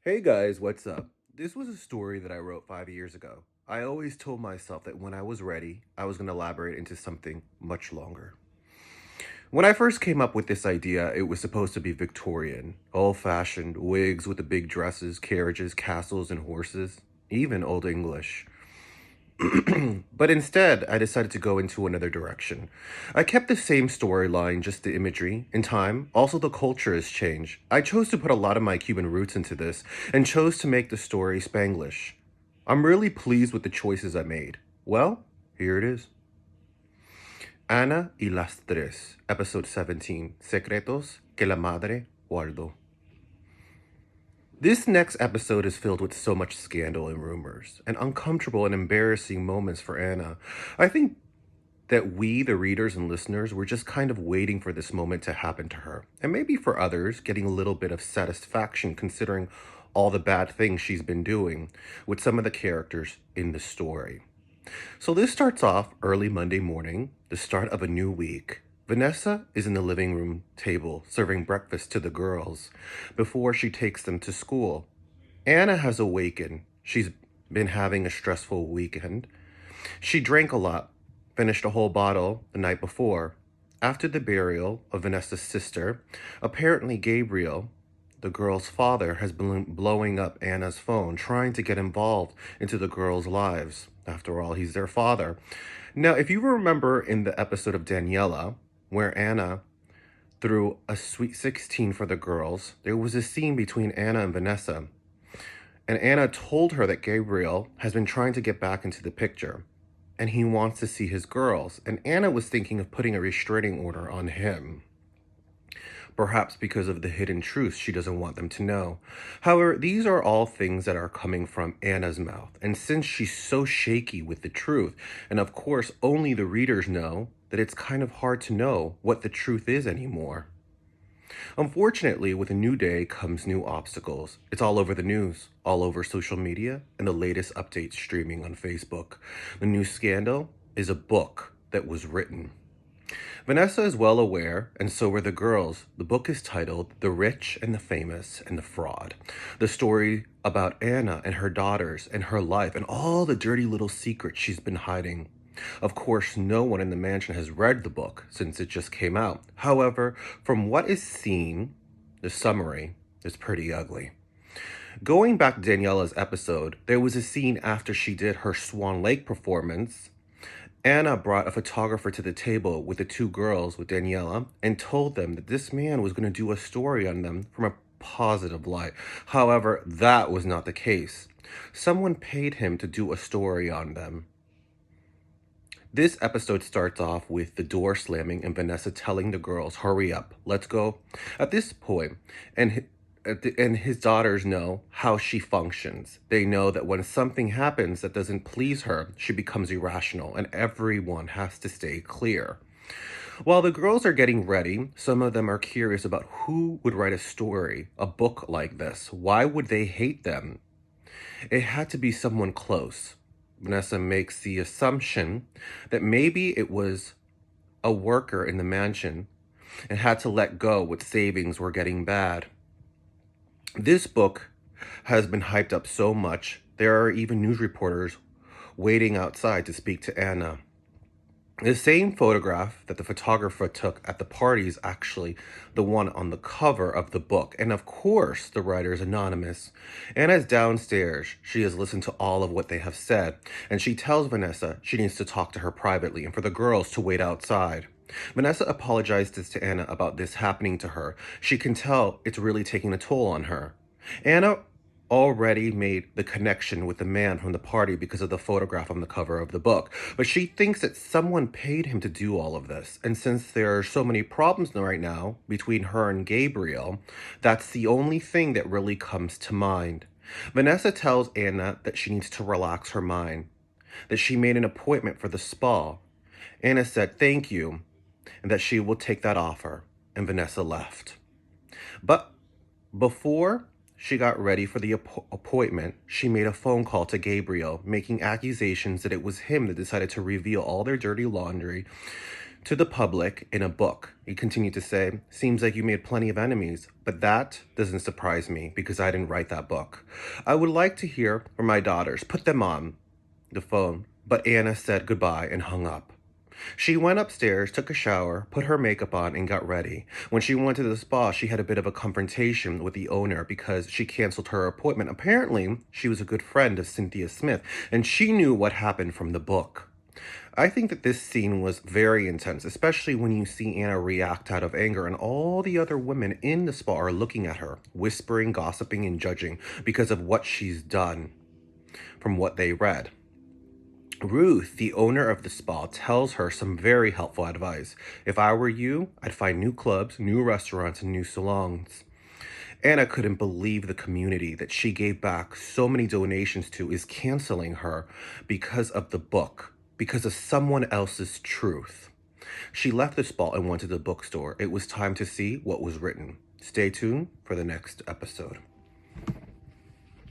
Hey guys, what's up? This was a story that I wrote 5 years ago. I always told myself that when I was ready, I was going to elaborate into something much longer. When I first came up with this idea, it was supposed to be Victorian, old fashioned, wigs with the big dresses, carriages, castles, and horses, even Old English. But instead, I decided to go into another direction. I kept the same storyline, just the imagery. In time, also the culture has changed. I chose to put a lot of my Cuban roots into this and chose to make the story Spanglish. I'm really pleased with the choices I made. Well, here it is. Ana y las Tres, episode 17, secretos que la madre guardó. This next episode is filled with so much scandal and rumors, and uncomfortable and embarrassing moments for Anna. I think that we, the readers and listeners, were just kind of waiting for this moment to happen to her. And maybe for others, getting a little bit of satisfaction considering all the bad things she's been doing with some of the characters in the story. So this starts off early Monday morning, the start of a new week. Vanessa is in the living room table serving breakfast to the girls before she takes them to school. Anna has awakened. She's been having a stressful weekend. She drank a lot, finished a whole bottle the night before. After the burial of Vanessa's sister, apparently Gabriel, the girl's father, has been blowing up Anna's phone, trying to get involved into the girls' lives. After all, he's their father. Now, if you remember in the episode of Daniela, where Anna threw a sweet 16 for the girls, there was a scene between Anna and Vanessa. And Anna told her that Gabriel has been trying to get back into the picture and he wants to see his girls. And Anna was thinking of putting a restraining order on him. Perhaps because of the hidden truths she doesn't want them to know. However, these are all things that are coming from Anna's mouth. And since she's so shaky with the truth, and of course only the readers know, that it's kind of hard to know what the truth is anymore. Unfortunately, with a new day comes new obstacles. It's all over the news, all over social media, and the latest updates streaming on Facebook. The new scandal is a book that was written. Vanessa is well aware, and so are the girls. The book is titled The Rich and the Famous and the Fraud. The story about Anna and her daughters and her life and all the dirty little secrets she's been hiding. Of course, no one in the mansion has read the book since it just came out. However, from what is seen, the summary is pretty ugly. Going back to Daniela's episode, there was a scene after she did her Swan Lake performance. Anna brought a photographer to the table with the two girls with Daniela and told them that this man was going to do a story on them from a positive light. However, that was not the case. Someone paid him to do a story on them. This episode starts off with the door slamming and Vanessa telling the girls, hurry up, let's go. At this point, and his daughters know how she functions. They know that when something happens that doesn't please her, she becomes irrational, and everyone has to stay clear. While the girls are getting ready, some of them are curious about who would write a story, a book like this. Why would they hate them? It had to be someone close. Vanessa makes the assumption that maybe it was a worker in the mansion and had to let go when savings were getting bad. This book has been hyped up so much, there are even news reporters waiting outside to speak to Anna. The same photograph that the photographer took at the party is actually the one on the cover of the book. And of course, the writer is anonymous. Anna's downstairs. She has listened to all of what they have said. And she tells Vanessa she needs to talk to her privately and for the girls to wait outside. Vanessa apologizes to Anna about this happening to her. She can tell it's really taking a toll on her. Anna already made the connection with the man from the party because of the photograph on the cover of the book. But she thinks that someone paid him to do all of this. And since there are so many problems right now between her and Gabriel, that's the only thing that really comes to mind. Vanessa tells Anna that she needs to relax her mind, that she made an appointment for the spa. Anna said thank you, and that she will take that offer. And Vanessa left. But before she got ready for the appointment, she made a phone call to Gabriel, making accusations that it was him that decided to reveal all their dirty laundry To the public, in a book, he continued to say, seems like you made plenty of enemies, but that doesn't surprise me because I didn't write that book. I would like to hear from my daughters. Put them on the phone. But Anna said goodbye and hung up. She went upstairs, took a shower, put her makeup on, and got ready. When she went to the spa, she had a bit of a confrontation with the owner because she canceled her appointment. Apparently, she was a good friend of Cynthia Smith, and she knew what happened from the book. I think that this scene was very intense, especially when you see Anna react out of anger and all the other women in the spa are looking at her, whispering, gossiping, and judging because of what she's done from what they read. Ruth, the owner of the spa, tells her some very helpful advice. If I were you, I'd find new clubs, new restaurants, and new salons. Anna couldn't believe the community that she gave back so many donations to is canceling her because of the book, because of someone else's truth. She left the spa and went to the bookstore. It was time to see what was written. Stay tuned for the next episode.